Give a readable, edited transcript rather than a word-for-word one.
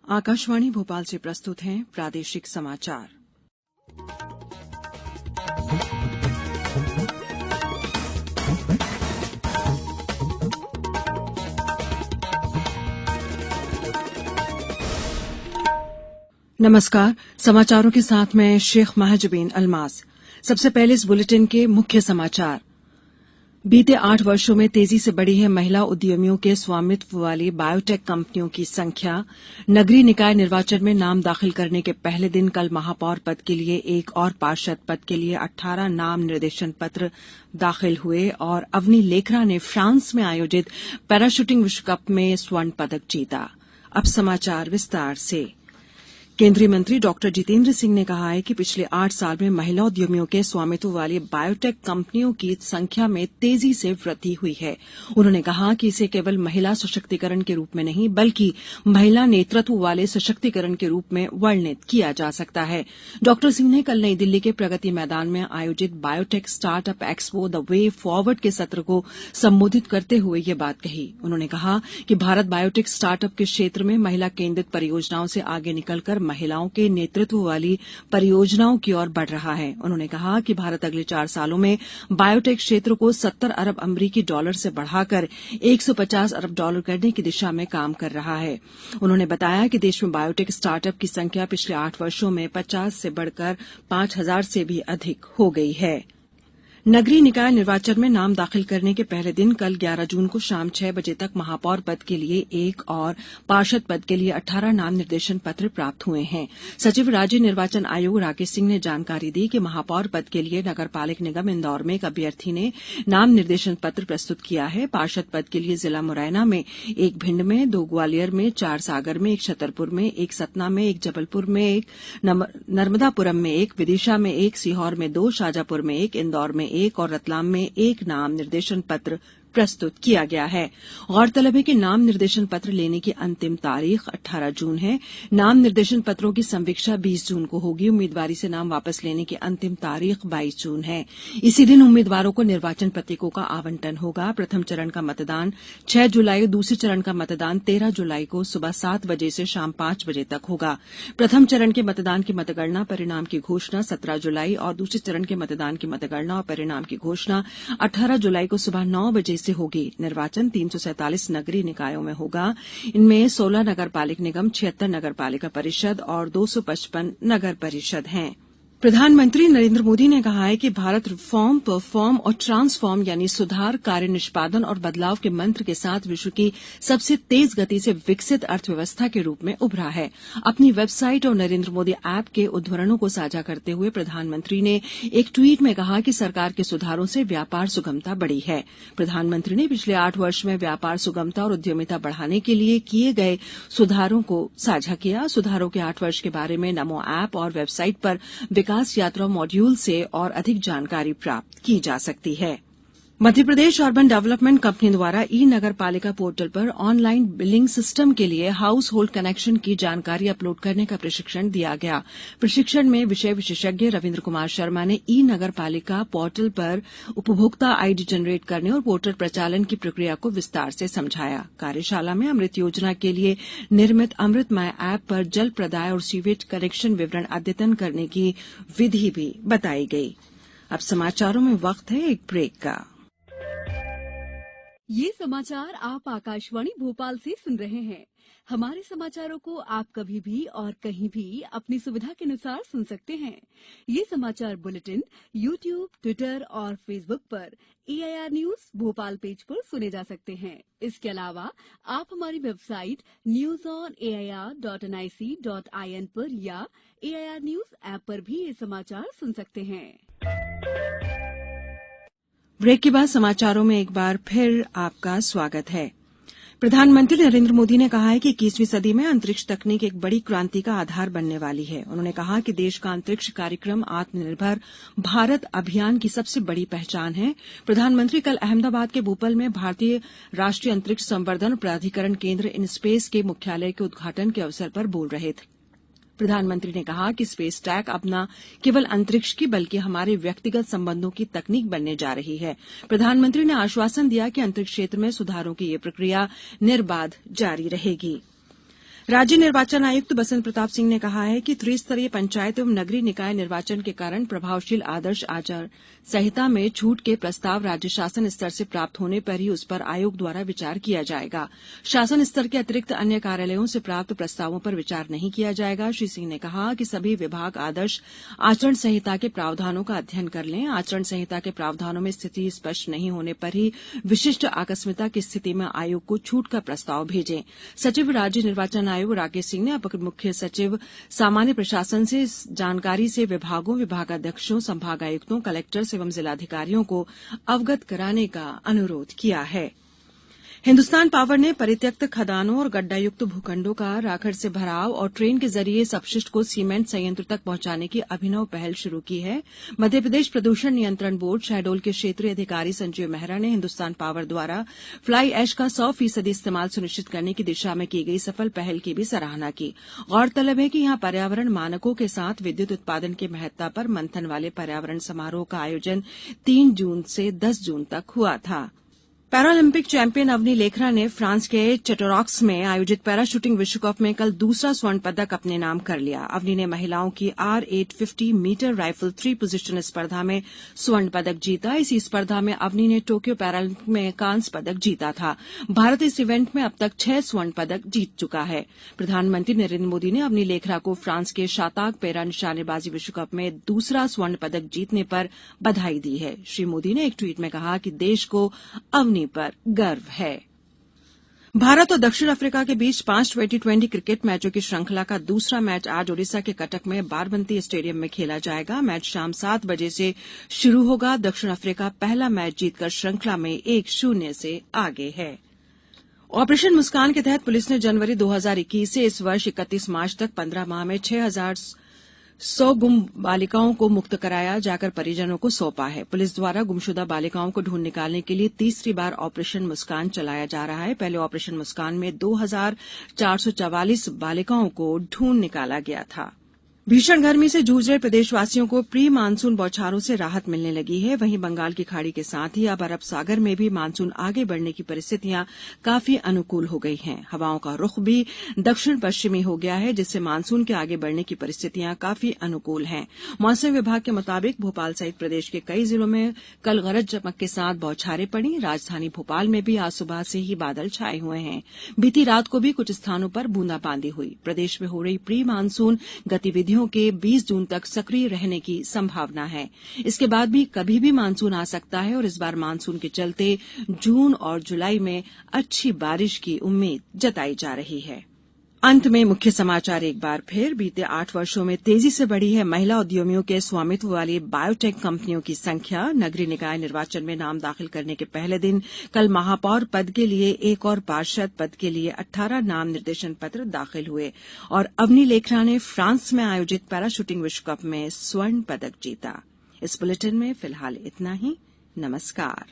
आकाशवाणी भोपाल से प्रस्तुत हैं प्रादेशिक समाचार। नमस्कार, समाचारों के साथ मैं शेख महजबीन अल्मास। सबसे पहले इस बुलेटिन के मुख्य समाचार। बीते 8 वर्षों में तेजी से बढ़ी है महिला उद्यमियों के स्वामित्व वाली बायोटेक कंपनियों की संख्या। नगरीय निकाय निर्वाचन में नाम दाखिल करने के पहले दिन कल महापौर पद के लिए एक और पार्षद पद के लिए 18 नाम निर्देशन पत्र दाखिल हुए और अवनी लेखरा ने फ्रांस में आयोजित पैराशूटिंग विश्व कप में स्वर्ण पदक जीता। अब समाचार विस्तार से। केंद्रीय मंत्री डॉक्टर जितेंद्र सिंह ने कहा है कि पिछले 8 साल में महिला उद्यमियों के स्वामित्व वाली बायोटेक कंपनियों की संख्या में तेजी से वृद्धि हुई है। उन्होंने कहा कि इसे केवल महिला सशक्तिकरण के रूप में नहीं बल्कि महिला नेतृत्व वाले सशक्तिकरण के रूप में वर्णित किया जा सकता है। डॉक्टर सिंह ने कल नई दिल्ली के प्रगति मैदान में आयोजित biotech startup expo the way forward के सत्र को संबोधित करते हुए ये बात कही। उन्होंने कहा कि भारत बायोटेक स्टार्टअप के क्षेत्र में महिला केंद्रित परियोजनाओं से आगे निकलकर महिलाओं के नेतृत्व वाली परियोजनाओं की ओर बढ़ रहा है। उन्होंने कहा कि भारत अगले 4 सालों में बायोटेक क्षेत्र को 70 अरब अमरीकी डॉलर से बढ़ाकर 150 अरब डॉलर करने की दिशा में काम कर रहा है। उन्होंने बताया कि देश में बायोटेक स्टार्टअप की संख्या पिछले 8 वर्षों में 50 से बढ़कर 5,000 से भी अधिक हो गई है। नगरीय निकाय निर्वाचन में नाम दाखिल करने के पहले दिन कल 11 जून को शाम 6 बजे तक महापौर पद के लिए एक और पार्षद पद के लिए 18 नाम निर्देशन पत्र प्राप्त हुए हैं। सचिव राज्य निर्वाचन आयोग राकेश सिंह ने जानकारी दी कि महापौर पद के लिए नगरपालिक निगम इंदौर में एक अभ्यर्थी ने नाम निर्देशन पत्र प्रस्तुत किया है। पार्षद पद के लिए जिला मुरैना में, एक भिंड में, 2 ग्वालियर में, 4 सागर में, 1 छतरपुर में, 1 सतना में, 1 जबलपुर में, 1 नर्मदापुरम में, 1 विदिशा में, 1 सीहोर में, 2 शाजापुर में, 1 इंदौर में, 1 और रतलाम में 1 नाम निर्देशन पत्र प्रस्तुत किया गया है। गौरतलब है कि नाम निर्देशन पत्र लेने की अंतिम तारीख 18 जून है। नाम निर्देशन पत्रों की संवीक्षा 20 जून को होगी। उम्मीदवारी से नाम वापस लेने की अंतिम तारीख 22 जून है। इसी दिन उम्मीदवारों को निर्वाचन प्रतीकों का आवंटन होगा। प्रथम चरण का मतदान 6 जुलाई, दूसरे चरण का मतदान 13 जुलाई को सुबह 7 बजे से शाम 5 बजे तक होगा। प्रथम चरण के मतदान की मतगणना परिणाम की घोषणा 17 जुलाई और दूसरे चरण के मतदान की मतगणना और परिणाम की घोषणा 18 जुलाई को सुबह 9 बजे से होगी। निर्वाचन 347 नगरीय निकायों में होगा। इनमें 16 नगरपालिक निगम, 76 नगरपालिका परिषद और 255 नगर परिषद हैं। प्रधानमंत्री नरेंद्र मोदी ने कहा है कि भारत रिफॉर्म, परफॉर्म और ट्रांसफॉर्म यानी सुधार, कार्य निष्पादन और बदलाव के मंत्र के साथ विश्व की सबसे तेज गति से विकसित अर्थव्यवस्था के रूप में उभरा है। अपनी वेबसाइट और नरेंद्र मोदी ऐप के उद्धरणों को साझा करते हुए प्रधानमंत्री ने एक ट्वीट में कहा कि सरकार के सुधारों से व्यापार सुगमता बढ़ी है। प्रधानमंत्री ने पिछले 8 वर्ष में व्यापार सुगमता और उद्यमिता बढ़ाने के लिए किए गए सुधारों को साझा किया। सुधारों के 8 वर्ष के बारे में नमो ऐप और वेबसाइट पर विकास यात्रा मॉड्यूल से और अधिक जानकारी प्राप्त की जा सकती है। मध्यप्रदेश अर्बन डेवलपमेंट कंपनी द्वारा ई नगरपालिका पोर्टल पर ऑनलाइन बिलिंग सिस्टम के लिए हाउस होल्ड कनेक्शन की जानकारी अपलोड करने का प्रशिक्षण दिया गया। प्रशिक्षण में विषय विशेषज्ञ रविन्द्र कुमार शर्मा ने ई नगरपालिका पोर्टल पर उपभोक्ता आईडी जनरेट करने और पोर्टल प्रचालन की प्रक्रिया को विस्तार से समझाया। कार्यशाला में अमृत योजना के लिए निर्मित अमृतमय ऐप पर जल प्रदाय और सीवेज कनेक्शन विवरण अद्यतन करने की विधि भी बताई गई। अब समाचारों में वक्त है एक ब्रेक का। ये समाचार आप आकाशवाणी भोपाल से सुन रहे हैं। हमारे समाचारों को आप कभी भी और कहीं भी अपनी सुविधा के अनुसार सुन सकते हैं। ये समाचार बुलेटिन YouTube, ट्विटर और फेसबुक पर AIR न्यूज भोपाल पेज पर सुने जा सकते हैं। इसके अलावा आप हमारी वेबसाइट newsonair.nic.in पर या AIR न्यूज ऐप पर भी ये समाचार सुन सकते हैं। ब्रेक के बाद समाचारों में एक बार फिर आपका स्वागत है। प्रधानमंत्री नरेंद्र मोदी ने कहा है कि 21वीं सदी में अंतरिक्ष तकनीक एक बड़ी क्रांति का आधार बनने वाली है। उन्होंने कहा कि देश का अंतरिक्ष कार्यक्रम आत्मनिर्भर भारत अभियान की सबसे बड़ी पहचान है। प्रधानमंत्री कल अहमदाबाद के भूपल में भारतीय राष्ट्रीय अंतरिक्ष संवर्धन प्राधिकरण केंद्र इन स्पेस के मुख्यालय के उद्घाटन के अवसर पर बोल रहे थे। प्रधानमंत्री ने कहा कि स्पेस टैक अब न केवल अंतरिक्ष की बल्कि हमारे व्यक्तिगत संबंधों की तकनीक बनने जा रही है। प्रधानमंत्री ने आश्वासन दिया कि अंतरिक्ष क्षेत्र में सुधारों की ये प्रक्रिया निर्बाध जारी रहेगी। राज्य निर्वाचन आयुक्त बसंत प्रताप सिंह ने कहा है कि त्रिस्तरीय पंचायत एवं नगरीय निकाय निर्वाचन के कारण प्रभावशील आदर्श आचार संहिता में छूट के प्रस्ताव राज्य शासन स्तर से प्राप्त होने पर ही उस पर आयोग द्वारा विचार किया जाएगा। शासन स्तर के अतिरिक्त अन्य कार्यालयों से प्राप्त प्रस्तावों पर विचार नहीं किया जाएगा। श्री सिंह ने कहा कि सभी विभाग आदर्श आचरण संहिता के प्रावधानों का अध्ययन कर लें। आचरण संहिता के प्रावधानों में स्थिति स्पष्ट नहीं होने पर ही विशिष्ट आकस्मिकता की स्थिति में आयोग को छूट का प्रस्ताव भेजें। सचिव राज्य निर्वाचन आयोग राकेश सिंह ने अपर मुख्य सचिव सामान्य प्रशासन से इस जानकारी से विभागों, विभागाध्यक्षों, संभागायुक्तों, कलेक्टर्स एवं जिलाधिकारियों को अवगत कराने का अनुरोध किया है। हिन्दुस्तान पावर ने परित्यक्त खदानों और गड्ढायुक्त भूखंडों का राखड़ से भराव और ट्रेन के जरिए इस अपशिष्ट को सीमेंट संयंत्र तक पहुंचाने की अभिनव पहल शुरू की है। मध्यप्रदेश प्रदूषण नियंत्रण बोर्ड शहडोल के क्षेत्रीय अधिकारी संजीव मेहरा ने हिन्दुस्तान पावर द्वारा फ्लाई ऐश का 100% इस्तेमाल सुनिश्चित करने की दिशा में की गई सफल पहल की भी सराहना की। गौरतलब है कि यहां पर्यावरण मानकों के साथ विद्युत उत्पादन की महत्ता पर मंथन वाले पर्यावरण समारोह का आयोजन 3 जून से 10 जून तक हुआ था। पैरालंपिक चैंपियन अवनी लेखरा ने फ्रांस के चेटोरॉक्स में आयोजित पैरा शूटिंग विश्व कप में कल दूसरा स्वर्ण पदक अपने नाम कर लिया। अवनी ने महिलाओं की R850 मीटर राइफल 3 पोजीशन स्पर्धा में स्वर्ण पदक जीता। इसी स्पर्धा में अवनी ने टोक्यो पैरालंपिक में कांस्य पदक जीता था। भारत इस इवेंट में अब तक 6 स्वर्ण पदक जीत चुका है। प्रधानमंत्री नरेंद्र मोदी ने अवनी लेखरा को फ्रांस के शाताक पैरा निशानेबाजी विश्व कप में दूसरा स्वर्ण पदक जीतने पर बधाई दी है। श्री मोदी ने एक ट्वीट में कहा कि देश को अवनी पर गर्व है। भारत और दक्षिण अफ्रीका के बीच 5 T20 क्रिकेट मैचों की श्रृंखला का दूसरा मैच आज ओडिशा के कटक में बारबंती स्टेडियम में खेला जाएगा। मैच शाम 7 बजे से शुरू होगा। दक्षिण अफ्रीका पहला मैच जीतकर श्रृंखला में 1-0 से आगे है। ऑपरेशन मुस्कान के तहत पुलिस ने जनवरी 2021 से इस वर्ष 31 मार्च तक 15 माह में 6100 गुम बालिकाओं को मुक्त कराया जाकर परिजनों को सौंपा है। पुलिस द्वारा गुमशुदा बालिकाओं को ढूंढ निकालने के लिए तीसरी बार ऑपरेशन मुस्कान चलाया जा रहा है। पहले ऑपरेशन मुस्कान में 2444 बालिकाओं को ढूंढ निकाला गया था। भीषण गर्मी से जूझ रहे प्रदेशवासियों को प्री मानसून बौछारों से राहत मिलने लगी है। वहीं बंगाल की खाड़ी के साथ ही अब अरब सागर में भी मानसून आगे बढ़ने की परिस्थितियां काफी अनुकूल हो गई हैं। हवाओं का रुख भी दक्षिण पश्चिमी हो गया है, जिससे मानसून के आगे बढ़ने की परिस्थितियां काफी अनुकूल हैं। मौसम विभाग के मुताबिक भोपाल सहित प्रदेश के कई जिलों में कल गरज चमक के साथ बौछारें पड़ी। राजधानी भोपाल में भी आज सुबह से ही बादल छाए हुए हैं। बीती रात को भी कुछ स्थानों पर बूंदाबांदी हुई। प्रदेश में हो रही प्री मानसून गतिविधियों के 20 जून तक सक्रिय रहने की संभावना है। इसके बाद भी कभी भी मानसून आ सकता है और इस बार मानसून के चलते जून और जुलाई में अच्छी बारिश की उम्मीद जताई जा रही है। अंत में मुख्य समाचार एक बार फिर। बीते 8 वर्षों में तेजी से बढ़ी है महिला उद्यमियों के स्वामित्व वाली बायोटेक कंपनियों की संख्या। नगरीय निकाय निर्वाचन में नाम दाखिल करने के पहले दिन कल महापौर पद के लिए 1 और पार्षद पद के लिए 18 नाम निर्देशन पत्र दाखिल हुए। और अवनी लेखरा ने फ्रांस में आयोजित पैरा शूटिंग विश्व कप में स्वर्ण पदक जीता। इस बुलेटिन में फिलहाल इतना ही। नमस्कार।